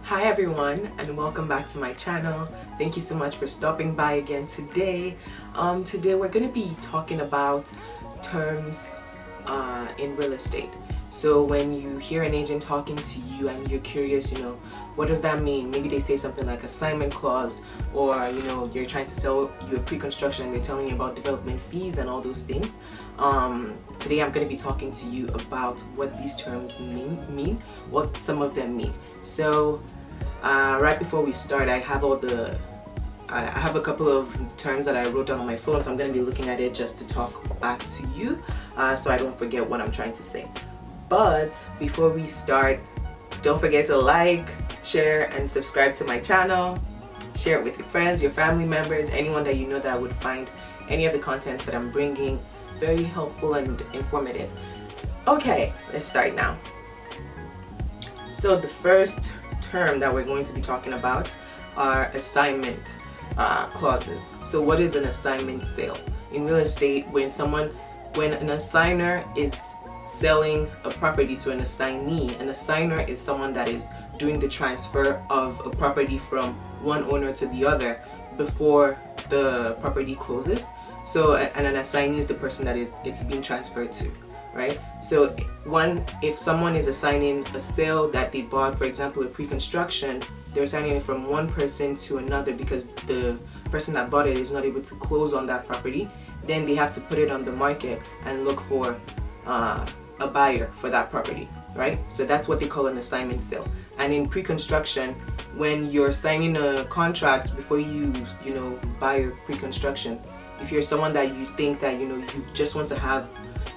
Hi everyone, and welcome back to my channel. Thank you so much for stopping by again today. Today we're going to be talking about terms in real estate. So when you hear an agent talking to you and you're curious, what does that mean? Maybe they say something like assignment clause, or you're trying to sell your pre-construction and they're telling you about development fees and all those things. Today I'm going to be talking to you about what these terms mean, what some of them mean. So right before we start, I have a couple of terms that I wrote down on my phone, so I'm going to be looking at it just to talk back to you, so I don't forget what I'm trying to say. But before we start, don't forget to like, share, and subscribe to my channel. Share it with your friends, your family members, anyone that you know that would find any of the contents that I'm bringing very helpful and informative. Okay, let's start now. So the first term that we're going to be talking about are assignment clauses. So what is an assignment sale? In real estate, when an assigner is selling a property to an assignee, an assigner is someone that is doing the transfer of a property from one owner to the other before the property closes. So and an assignee is the person that it's being transferred to, right? So if someone is assigning a sale that they bought, for example, a pre-construction, they're assigning it from one person to another because the person that bought it is not able to close on that property. Then they have to put it on the market and look for a buyer for that property, right? So that's what they call an assignment sale. And in pre-construction, when you're signing a contract before you buy your pre-construction, if you're someone that you think that you just want to have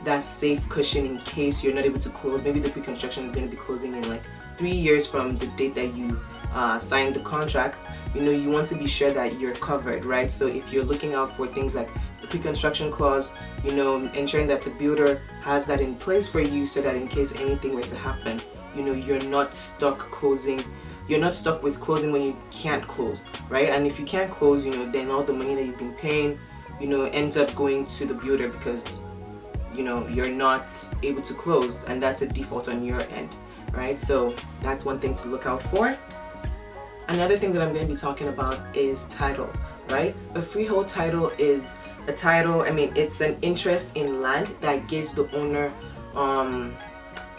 that safe cushion in case you're not able to close, maybe the pre-construction is going to be closing in like 3 years from the date that you signed the contract, you want to be sure that you're covered, right? So if you're looking out for things like the pre-construction clause, ensuring that the builder has that in place for you so that in case anything were to happen, you're not stuck with closing when you can't close, right? And if you can't close, then all the money that you've been paying, ends up going to the builder because you're not able to close, and that's a default on your end, right? So that's one thing to look out for. Another thing that I'm going to be talking about is title, right? A freehold title is a title, it's an interest in land that gives the owner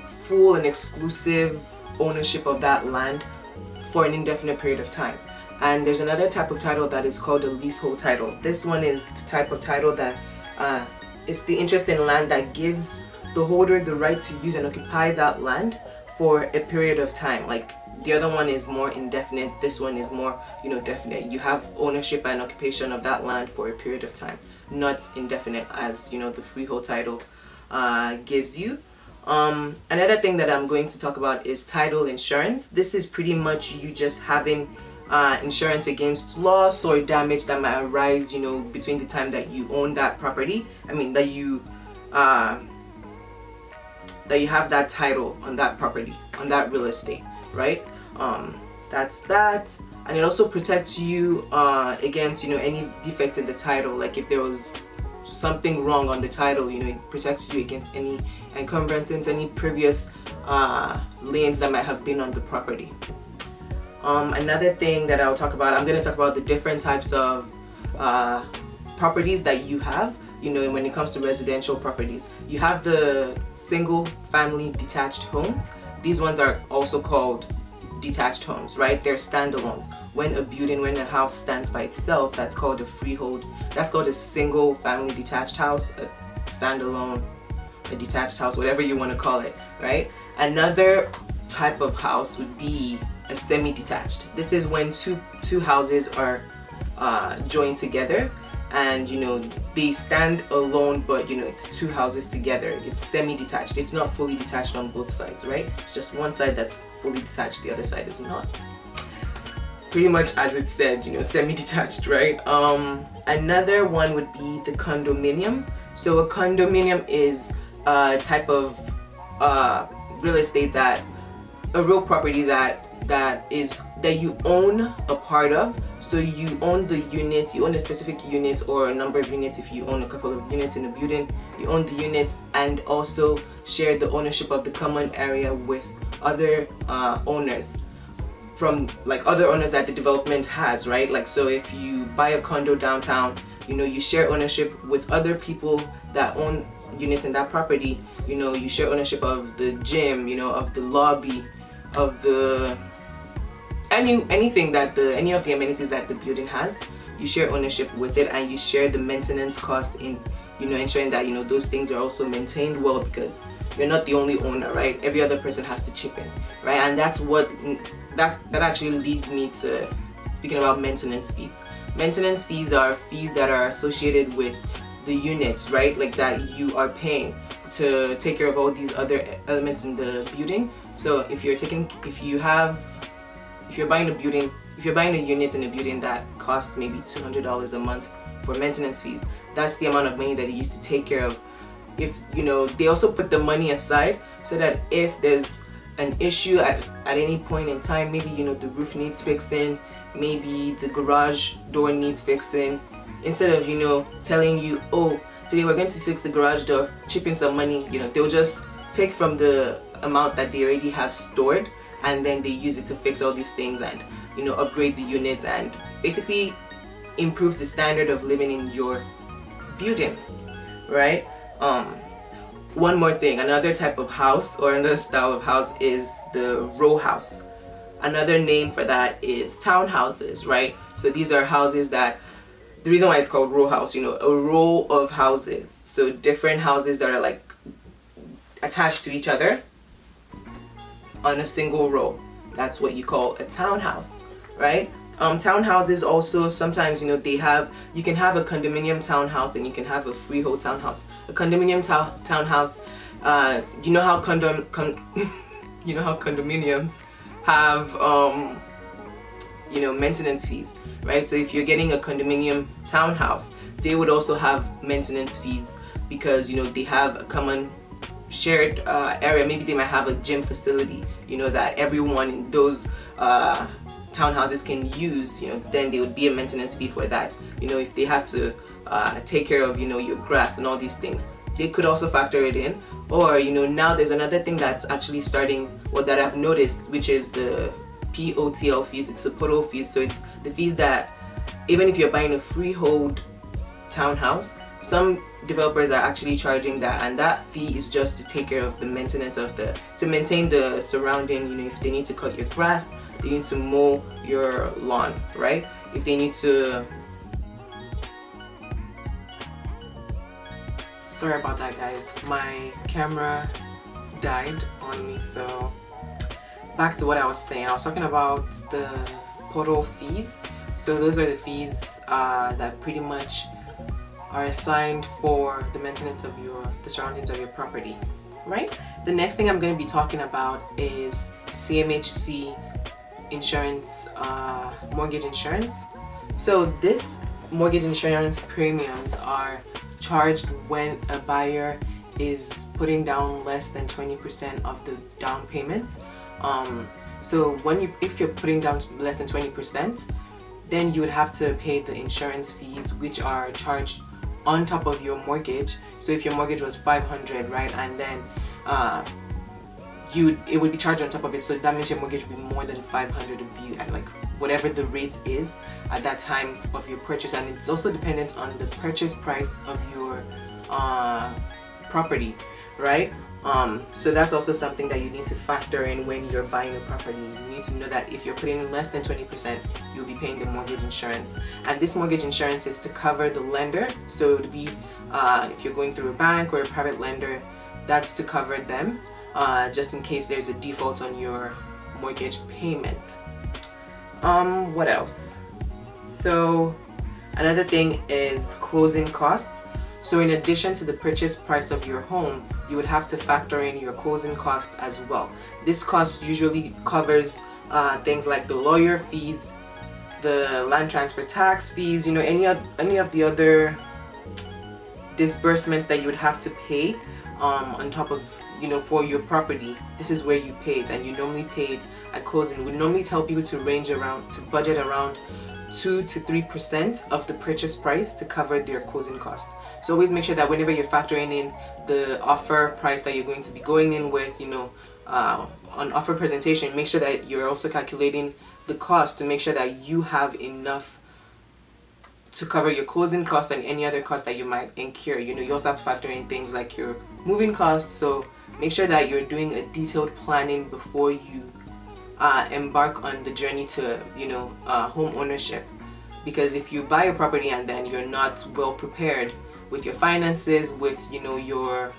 full and exclusive ownership of that land for an indefinite period of time. And there's another type of title that is called a leasehold title. This one is the type of title that it's the interest in land that gives the holder the right to use and occupy that land for a period of time. Like the other one is more indefinite, this one is more definite. You have ownership and occupation of that land for a period of time, not indefinite as the freehold title gives you. Another thing that I'm going to talk about is title insurance. This is pretty much you just having insurance against loss or damage that might arise between the time that you own that property, that you have that title on that property, on that real estate, right? That's that. And it also protects you against any defect in the title. Like if there was something wrong on the title, it protects you against any encumbrances, any previous liens that might have been on the property. Another thing that I'll talk about, I'm going to talk about the different types of properties that you have. When it comes to residential properties, you have the single family detached homes. These ones are also called detached homes, right? They're standalones. When a house stands by itself, that's called a freehold. That's called a single family detached house, a standalone, a detached house, whatever you want to call it, right? Another type of house would be a semi-detached. This is when two houses are joined together, and they stand alone, but it's two houses together. It's semi-detached. It's not fully detached on both sides, right? It's just one side that's fully detached, the other side is not. Pretty much as it said, semi-detached, right? Another one would be the condominium. So a condominium is a type of real estate a real property that you own a part of. So you own the unit, you own a specific unit or a number of units. If you own a couple of units in a building, you own the units and also share the ownership of the common area with other owners. from like other owners that the development has, right? Like, so if you buy a condo downtown, you know, you share ownership with other people that own units in that property. You know, you share ownership of the gym, you know, of the lobby, of the anything that any of the amenities that the building has. You share ownership with it, and you share the maintenance cost in, you know, ensuring that, you know, those things are also maintained well, because you're not the only owner, right? Every other person has to chip in, right? And that's what that actually leads me to speaking about maintenance fees. Maintenance fees are fees that are associated with the units, right? Like that you are paying to take care of all these other elements in the building. So if you're buying a unit in a building that costs maybe $200 a month for maintenance fees, that's the amount of money that you used to take care of. If, you know, they also put the money aside so that if there's an issue at any point in time, maybe, you know, the roof needs fixing, maybe the garage door needs fixing, instead of, you know, telling you, oh, today we're going to fix the garage door, chip in some money, you know, they'll just take from the amount that they already have stored, and then they use it to fix all these things and, you know, upgrade the units and basically improve the standard of living in your building, right? One more thing, another type of house or another style of house is the row house. Another name for that is townhouses, right? So these are houses that, the reason why it's called row house, you know, a row of houses. So different houses that are like attached to each other on a single row. That's what you call a townhouse, right? Townhouses also, sometimes, you know, you can have a condominium townhouse and you can have a freehold townhouse. A condominium townhouse, you know how condominiums have you know, maintenance fees, right? So if you're getting a condominium townhouse, they would also have maintenance fees because, you know, they have a common shared area. Maybe they might have a gym facility, you know, that everyone in those townhouses can use, you know, then there would be a maintenance fee for that. You know, if they have to take care of, you know, your grass and all these things, they could also factor it in. Or, you know, now there's another thing that's actually starting, or that I've noticed, which is the POTL fees. It's the portal fees. So it's the fees that, even if you're buying a freehold townhouse, some developers are actually charging that, and that fee is just to take care of the maintenance of to maintain the surrounding, you know, if they need to cut your grass, they need to mow your lawn, right? If they need to, sorry about that guys, my camera died on me. So back to what I was saying, I was talking about the portal fees. So those are the fees that pretty much are assigned for the maintenance of the surroundings of your property, right? The next thing I'm going to be talking about is CMHC insurance, mortgage insurance. So this mortgage insurance premiums are charged when a buyer is putting down less than 20% of the down payment. So if you're putting down less than 20%, then you would have to pay the insurance fees, which are charged on top of your mortgage. So if your mortgage was $500, right, and then it would be charged on top of it. So that means your mortgage would be more than $500, to be at like whatever the rate is at that time of your purchase. And it's also dependent on the purchase price of your property, right? So that's also something that you need to factor in when you're buying a property. You need to know that if you're putting in less than 20%, you'll be paying the mortgage insurance. And this mortgage insurance is to cover the lender. So it would be, if you're going through a bank or a private lender, that's to cover them, just in case there's a default on your mortgage payment. What else? So another thing is closing costs. So in addition to the purchase price of your home, you would have to factor in your closing cost as well. This cost usually covers things like the lawyer fees, the land transfer tax fees, you know, any of the other disbursements that you would have to pay on top of, you know, for your property. This is where you pay it, and you normally pay it at closing. We normally tell people to budget around 2 to 3% of the purchase price to cover their closing costs. So always make sure that whenever you're factoring in the offer price that you're going to be going in with, you know, on offer presentation, make sure that you're also calculating the cost to make sure that you have enough to cover your closing costs and any other costs that you might incur. You also have to factor in things like your moving costs, so make sure that you're doing a detailed planning before you embark on the journey to home ownership. Because if you buy a property and then you're not well prepared with your finances, with your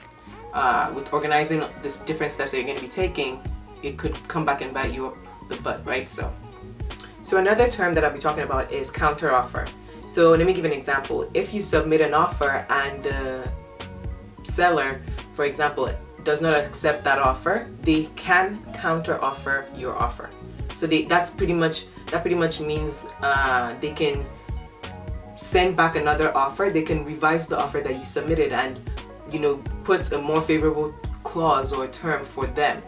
with organizing this different steps that you're going to be taking, it could come back and bite you up the butt, right? So another term that I'll be talking about is counter offer. So let me give an example. If you submit an offer and the seller, for example, does not accept that offer, they can counter offer your offer. So that pretty much means they can send back another offer. They can revise the offer that you submitted and put a more favorable clause or term for them.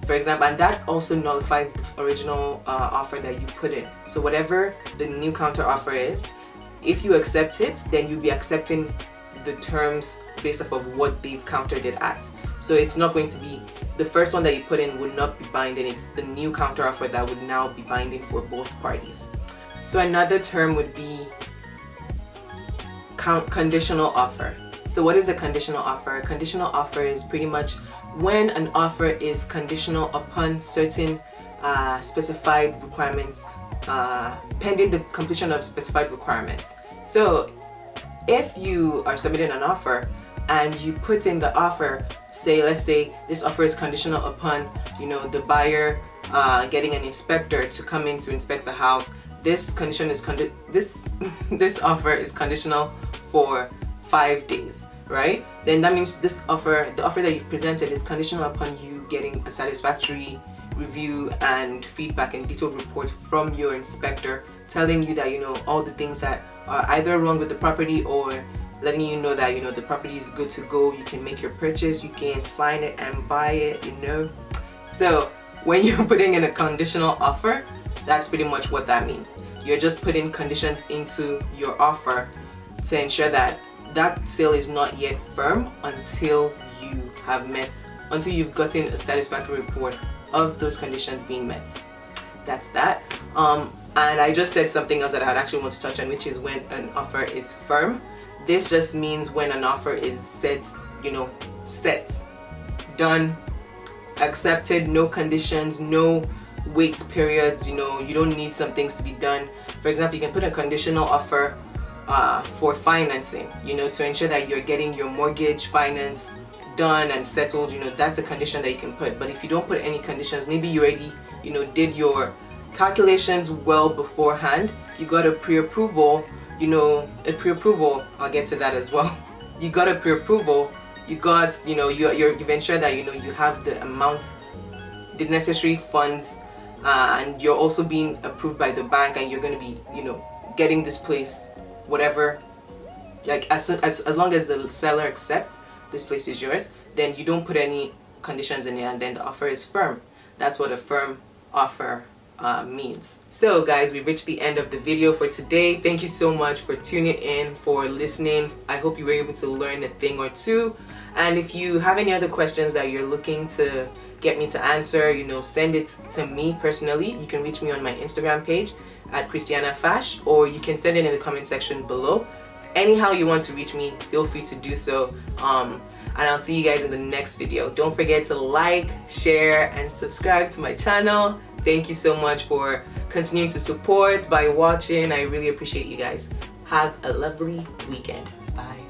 For example, and that also nullifies the original offer that you put in. So whatever the new counter offer is, if you accept it, then you'll be accepting the terms based off of what they've countered it at. So it's not going to be the first one that you put in would not be binding. It's the new counter offer that would now be binding for both parties. So another term would be conditional offer. So what is a conditional offer? A conditional offer is pretty much when an offer is conditional upon certain specified requirements, pending the completion of specified requirements. So if you are submitting an offer and you put in the offer, let's say this offer is conditional upon the buyer getting an inspector to come in to inspect the house. This condition is this offer is conditional for 5 days, right? Then that means the offer that you've presented is conditional upon you getting a satisfactory review and feedback and detailed report from your inspector, telling you that all the things that are either wrong with the property or letting you know that the property is good to go. You can make your purchase, you can sign it and buy it. So when you're putting in a conditional offer, that's pretty much what that means. You're just putting conditions into your offer to ensure that that sale is not yet firm until you've gotten a satisfactory report of those conditions being met. That's that. And I just said something else that I actually want to touch on, which is when an offer is firm. This just means when an offer is set, done, accepted, no conditions, no wait periods. You don't need some things to be done. For example, you can put a conditional offer for financing, to ensure that you're getting your mortgage finance done and settled. That's a condition that you can put. But if you don't put any conditions, maybe you already did your calculations well beforehand, you got a pre-approval, I'll get to that as well. You got a pre-approval, you got you've ensured that you have the necessary funds, and you're also being approved by the bank, and you're going to be getting this place, whatever, like as long as the seller accepts this place is yours, then you don't put any conditions in it, and then the offer is firm. That's what a firm offer means. So guys, we've reached the end of the video for today. Thank you so much for tuning in, for listening. I hope you were able to learn a thing or two. And if you have any other questions that you're looking to get me to answer, send it to me personally. You can reach me on my Instagram page at Christianah Fash, or you can send it in the comment section below. Anyhow you want to reach me, feel free to do so. And I'll see you guys in the next video. Don't forget to like, share, and subscribe to my channel. Thank you so much for continuing to support by watching. I really appreciate you guys. Have a lovely weekend. Bye.